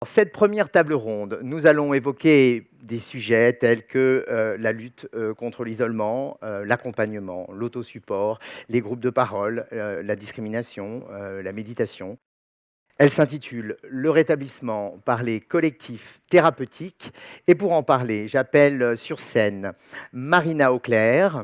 Dans cette première table ronde, nous allons évoquer des sujets tels que la lutte contre l'isolement, l'accompagnement, l'autosupport, les groupes de parole, la discrimination, la méditation. Elle s'intitule «Le rétablissement par les collectifs thérapeutiques» et pour en parler, j'appelle sur scène Marina Auclair.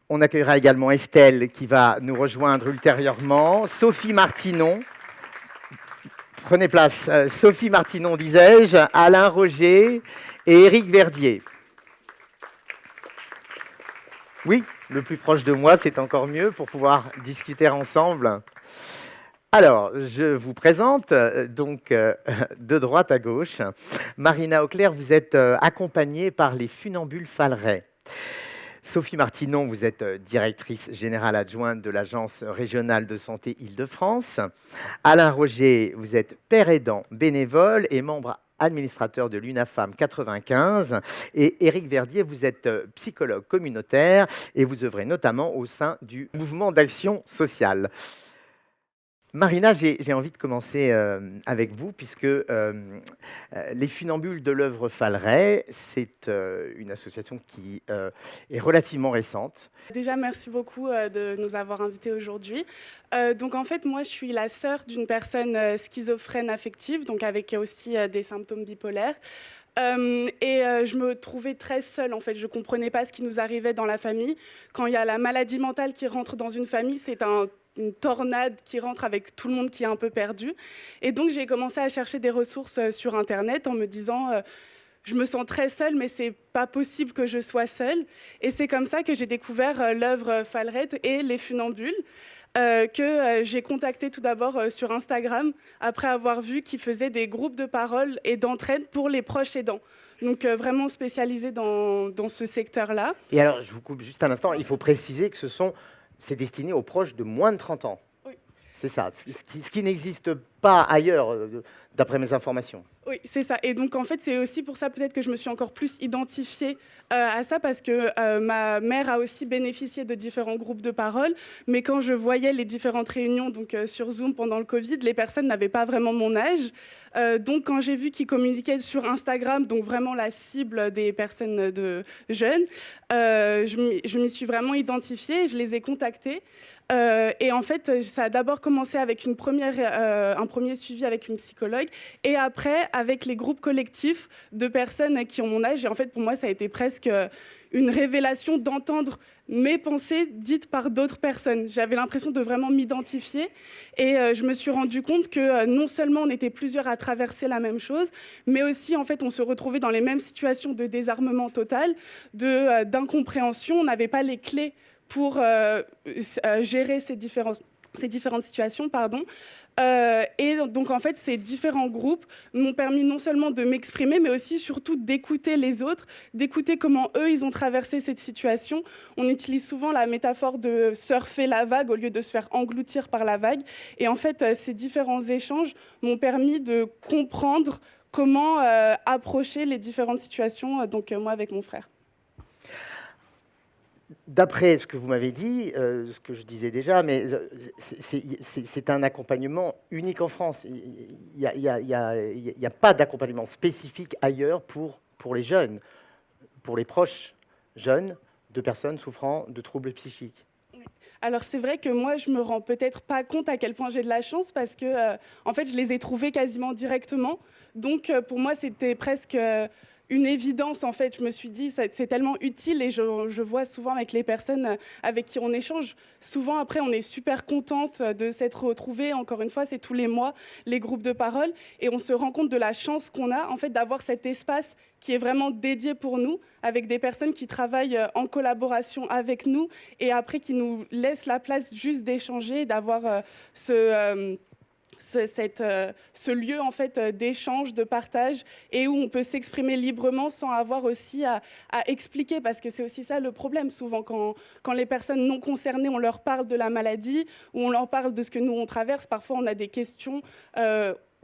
On accueillera également Estelle qui va nous rejoindre ultérieurement, Sophie Martinon. Prenez place. Sophie Martinon, disais-je, Alain Roger et Éric Verdier. Oui, le plus proche de moi, c'est encore mieux pour pouvoir discuter ensemble. Alors, je vous présente donc de droite à gauche. Marina Auclair, vous êtes accompagnée par les Funambules Fallerais. Sophie Martinon, vous êtes directrice générale adjointe de l'Agence régionale de santé Île-de-France. Alain Roger, vous êtes père aidant bénévole et membre administrateur de l'UNAFAM 95. Et Éric Verdier, vous êtes psychologue communautaire et vous œuvrez notamment au sein du mouvement d'action sociale. Marina, j'ai envie de commencer avec vous, puisque les Funambules de l'œuvre Fallerais, c'est une association qui est relativement récente. Déjà, merci beaucoup de nous avoir invités aujourd'hui. Donc en fait, moi, je suis la sœur d'une personne schizophrène affective, donc avec aussi des symptômes bipolaires. Je me trouvais très seule, en fait. Je ne comprenais pas ce qui nous arrivait dans la famille. Quand il y a la maladie mentale qui rentre dans une famille, c'est une tornade qui rentre avec tout le monde qui est un peu perdu. Et donc, j'ai commencé à chercher des ressources sur Internet en me disant... je me sens très seule, mais c'est pas possible que je sois seule. Et c'est comme ça que j'ai découvert l'œuvre Fallerais et les Funambules, que j'ai contacté tout d'abord sur Instagram, après avoir vu qu'ils faisaient des groupes de parole et d'entraide pour les proches aidants. Donc vraiment spécialisés dans ce secteur-là. Et alors, je vous coupe juste un instant, il faut préciser que c'est destiné aux proches de moins de 30 ans. Oui. C'est ça, ce qui n'existe pas ailleurs, d'après mes informations. Oui, c'est ça. Et donc, en fait, c'est aussi pour ça peut-être que je me suis encore plus identifiée à ça, parce que ma mère a aussi bénéficié de différents groupes de parole. Mais quand je voyais les différentes réunions donc, sur Zoom pendant le Covid, les personnes n'avaient pas vraiment mon âge. Donc, quand j'ai vu qu'ils communiquaient sur Instagram, donc vraiment la cible des personnes jeunes, je m'y suis vraiment identifiée et je les ai contactés. Et en fait, ça a d'abord commencé avec un premier suivi avec une psychologue et après avec les groupes collectifs de personnes qui ont mon âge. Et en fait, pour moi, ça a été presque une révélation d'entendre mes pensées dites par d'autres personnes. J'avais l'impression de vraiment m'identifier et je me suis rendu compte que non seulement on était plusieurs à traverser la même chose, mais aussi en fait on se retrouvait dans les mêmes situations de désarmement total, d'incompréhension. On n'avait pas les clés pour gérer ces différentes situations. Et donc, en fait, ces différents groupes m'ont permis non seulement de m'exprimer, mais aussi, surtout, d'écouter les autres, d'écouter comment eux, ils ont traversé cette situation. On utilise souvent la métaphore de surfer la vague au lieu de se faire engloutir par la vague. Et en fait, ces différents échanges m'ont permis de comprendre comment approcher les différentes situations, donc moi avec mon frère. D'après ce que vous m'avez dit, ce que je disais déjà, mais c'est un accompagnement unique en France. Il n'y a pas d'accompagnement spécifique ailleurs pour les jeunes, pour les proches jeunes de personnes souffrant de troubles psychiques. Alors c'est vrai que moi, je me rends peut-être pas compte à quel point j'ai de la chance parce que, en fait, je les ai trouvés quasiment directement. Donc pour moi, c'était presque une évidence. En fait, je me suis dit, c'est tellement utile et je vois souvent avec les personnes avec qui on échange. Souvent, après, on est super contente de s'être retrouvés. Encore une fois, c'est tous les mois les groupes de parole et on se rend compte de la chance qu'on a en fait d'avoir cet espace qui est vraiment dédié pour nous, avec des personnes qui travaillent en collaboration avec nous et après qui nous laissent la place juste d'échanger, d'avoir ce lieu en fait d'échange, de partage et où on peut s'exprimer librement sans avoir aussi à expliquer, parce que c'est aussi ça le problème souvent quand les personnes non concernées, on leur parle de la maladie ou on leur parle de ce que nous on traverse, parfois on a des questions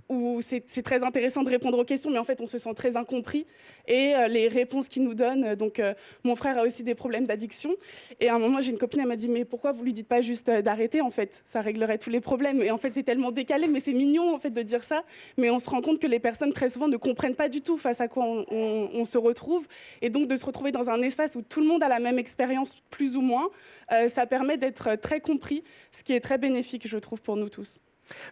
où c'est très intéressant de répondre aux questions, mais en fait, on se sent très incompris. Et les réponses qu'ils nous donnent, donc mon frère a aussi des problèmes d'addiction. Et à un moment, j'ai une copine, elle m'a dit, mais pourquoi vous lui dites pas juste d'arrêter, en fait? Ça réglerait tous les problèmes. Et en fait, c'est tellement décalé, mais c'est mignon, en fait, de dire ça. Mais on se rend compte que les personnes, très souvent, ne comprennent pas du tout face à quoi on se retrouve. Et donc, de se retrouver dans un espace où tout le monde a la même expérience, plus ou moins, ça permet d'être très compris, ce qui est très bénéfique, je trouve, pour nous tous.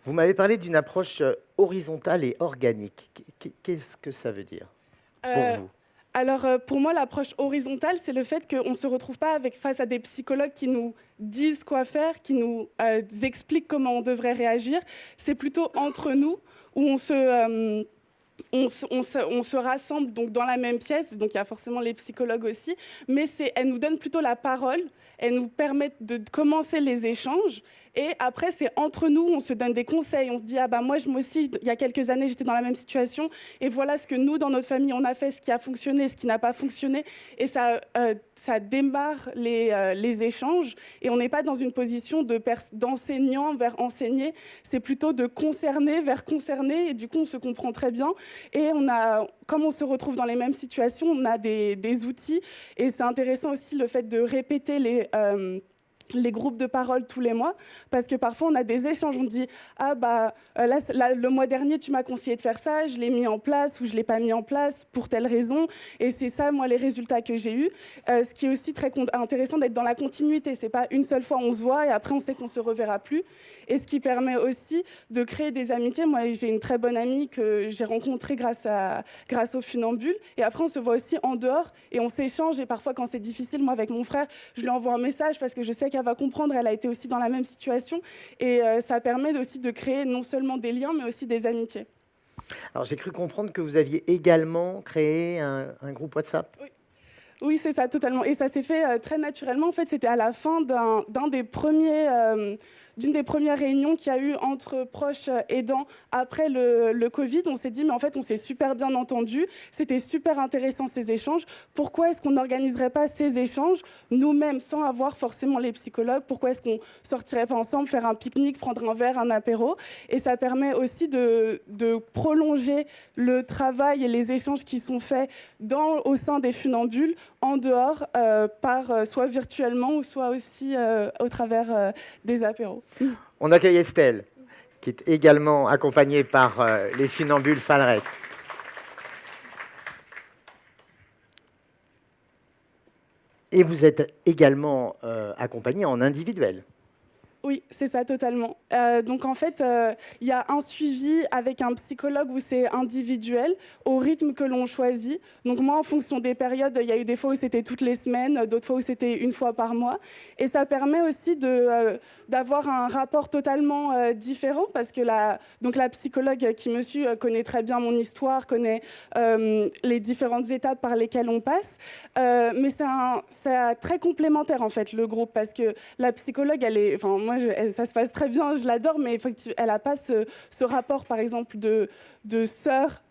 Vous m'avez parlé d'une approche horizontale et organique. Qu'est-ce que ça veut dire pour vous? Alors, pour moi, l'approche horizontale, c'est le fait qu'on ne se retrouve pas face à des psychologues qui nous disent quoi faire, qui nous expliquent comment on devrait réagir. C'est plutôt entre nous, où on se rassemble donc dans la même pièce, donc il y a forcément les psychologues aussi, mais elles nous donnent plutôt la parole, elles nous permettent de commencer les échanges. Et après, c'est entre nous, on se donne des conseils. On se dit, ah bah moi aussi, il y a quelques années, j'étais dans la même situation. Et voilà ce que nous, dans notre famille, on a fait, ce qui a fonctionné, ce qui n'a pas fonctionné. Et ça démarre les échanges. Et on n'est pas dans une position d'enseignant vers enseigné. C'est plutôt de concerné vers concerné. Et du coup, on se comprend très bien. Et comme on se retrouve dans les mêmes situations, on a des outils. Et c'est intéressant aussi le fait de répéter les groupes de parole tous les mois, parce que parfois on a des échanges, on dit ah bah là, le mois dernier tu m'as conseillé de faire ça, je l'ai mis en place ou je l'ai pas mis en place pour telle raison, et c'est ça moi les résultats que j'ai eus. Ce qui est aussi très intéressant d'être dans la continuité, c'est pas une seule fois on se voit et après on sait qu'on se reverra plus, et ce qui permet aussi de créer des amitiés. Moi j'ai une très bonne amie que j'ai rencontrée grâce au funambule, et après on se voit aussi en dehors et on s'échange, et parfois quand c'est difficile, moi avec mon frère je lui envoie un message parce que je sais qu'elle va comprendre, elle a été aussi dans la même situation, et ça permet aussi de créer non seulement des liens mais aussi des amitiés. Alors j'ai cru comprendre que vous aviez également créé un groupe WhatsApp. Oui, c'est ça, totalement. Et ça s'est fait très naturellement. En fait, c'était à la fin d'une des premières réunions qu'il y a eu entre proches aidants après le Covid. On s'est dit, mais en fait, on s'est super bien entendus. C'était super intéressant, ces échanges. Pourquoi est-ce qu'on n'organiserait pas ces échanges nous-mêmes, sans avoir forcément les psychologues? Pourquoi est-ce qu'on ne sortirait pas ensemble, faire un pique-nique, prendre un verre, un apéro? Et ça permet aussi de prolonger le travail et les échanges qui sont faits au sein des funambules, en dehors, soit virtuellement ou soit aussi au travers des apéros. On accueille Estelle, qui est également accompagnée par les funambules Falret. Et vous êtes également accompagnée en individuel. Oui, c'est ça, totalement. Donc en fait, il y a un suivi avec un psychologue où c'est individuel, au rythme que l'on choisit. Donc moi, en fonction des périodes, il y a eu des fois où c'était toutes les semaines, d'autres fois où c'était une fois par mois. Et ça permet aussi d'avoir un rapport totalement différent, parce que la psychologue qui me suit connaît très bien mon histoire, connaît les différentes étapes par lesquelles on passe. Mais c'est très complémentaire, en fait, le groupe, parce que la psychologue, ça se passe très bien, je l'adore, mais effectivement, elle n'a pas ce rapport, par exemple, de sœur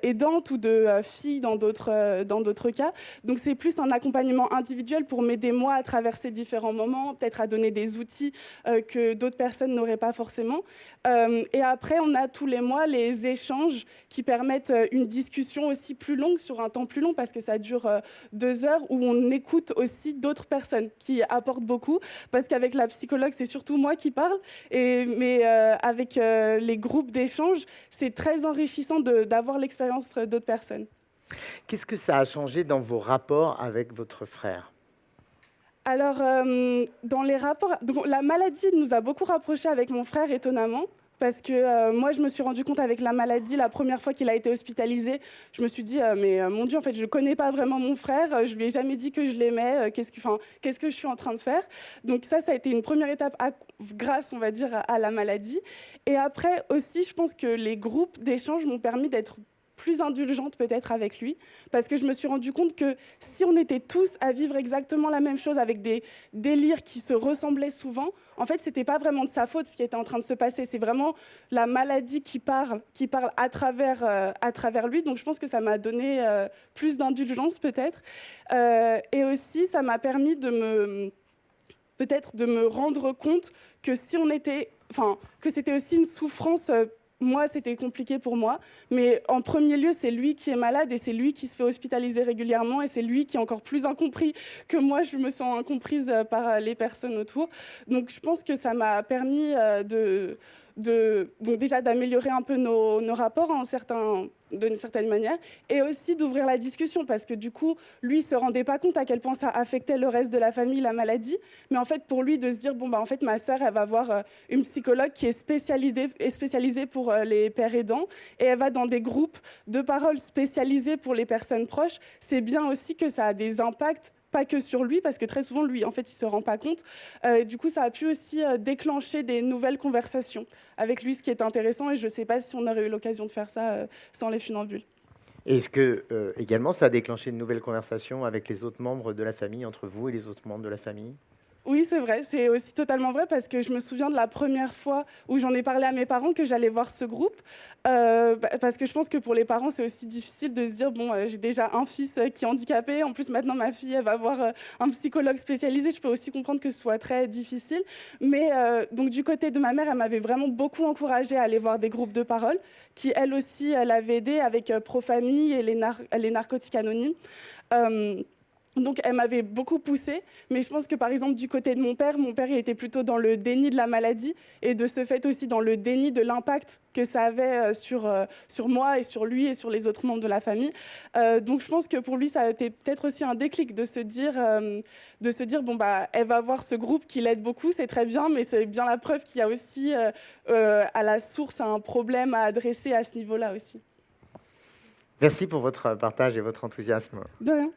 aidante ou de fille dans d'autres cas. Donc c'est plus un accompagnement individuel pour m'aider moi à traverser différents moments, peut-être à donner des outils que d'autres personnes n'auraient pas forcément. Et après, on a tous les mois les échanges qui permettent une discussion aussi plus longue, sur un temps plus long, parce que ça dure 2 heures, où on écoute aussi d'autres personnes qui apportent beaucoup, parce qu'avec la psychologue, c'est surtout moi qui parle, mais avec les groupes d'échange, c'est très enrichissant d'avoir l'expérience d'autres personnes. Qu'est-ce que ça a changé dans vos rapports avec votre frère ? Alors, dans les rapports, donc, la maladie nous a beaucoup rapprochés avec mon frère, étonnamment, parce que moi, je me suis rendu compte avec la maladie, la première fois qu'il a été hospitalisé, je me suis dit, mais mon Dieu, en fait, je ne connais pas vraiment mon frère, je ne lui ai jamais dit que je l'aimais, qu'est-ce que je suis en train de faire? Donc ça a été une première étape grâce, on va dire, à la maladie. Et après aussi, je pense que les groupes d'échange m'ont permis d'être plus indulgente peut-être avec lui, parce que je me suis rendu compte que si on était tous à vivre exactement la même chose, avec des délires qui se ressemblaient souvent, en fait, c'était pas vraiment de sa faute ce qui était en train de se passer. C'est vraiment la maladie qui parle à travers lui. Donc je pense que ça m'a donné plus d'indulgence peut-être. Et aussi, ça m'a permis de me rendre compte que que c'était aussi une souffrance moi, c'était compliqué pour moi. Mais en premier lieu, c'est lui qui est malade et c'est lui qui se fait hospitaliser régulièrement et c'est lui qui est encore plus incompris que moi. Je me sens incomprise par les personnes autour. Donc, je pense que ça m'a permis donc déjà d'améliorer un peu nos rapports d'une certaine manière, et aussi d'ouvrir la discussion, parce que du coup, lui, il ne se rendait pas compte à quel point ça affectait le reste de la famille, la maladie, mais en fait, pour lui, de se dire, bon, bah, en fait, ma sœur, elle va voir une psychologue qui est spécialisée pour les pères aidants, et elle va dans des groupes de parole spécialisés pour les personnes proches, c'est bien aussi que ça a des impacts pas que sur lui, parce que très souvent, lui, en fait, il ne se rend pas compte. Du coup, ça a pu aussi déclencher des nouvelles conversations avec lui, ce qui est intéressant, et je ne sais pas si on aurait eu l'occasion de faire ça sans les funambules. Est-ce que, également, ça a déclenché une nouvelle conversation avec les autres membres de la famille, entre vous et les autres membres de la famille? Oui, c'est vrai, c'est aussi totalement vrai, parce que je me souviens de la première fois où j'en ai parlé à mes parents que j'allais voir ce groupe, parce que je pense que pour les parents, c'est aussi difficile de se dire, bon, j'ai déjà un fils qui est handicapé, en plus maintenant ma fille, elle va voir un psychologue spécialisé, je peux aussi comprendre que ce soit très difficile, mais donc du côté de ma mère, elle m'avait vraiment beaucoup encouragée à aller voir des groupes de parole, qui elle aussi, l'avaient aidée avec Pro-Famille et les narcotiques anonymes. Donc elle m'avait beaucoup poussée, mais je pense que par exemple du côté de mon père il était plutôt dans le déni de la maladie et de ce fait aussi dans le déni de l'impact que ça avait sur moi et sur lui et sur les autres membres de la famille. Donc je pense que pour lui ça a été peut-être aussi un déclic de se dire bon bah elle va voir ce groupe qui l'aide beaucoup, c'est très bien, mais c'est bien la preuve qu'il y a aussi à la source un problème à adresser à ce niveau-là aussi. Merci pour votre partage et votre enthousiasme. De rien.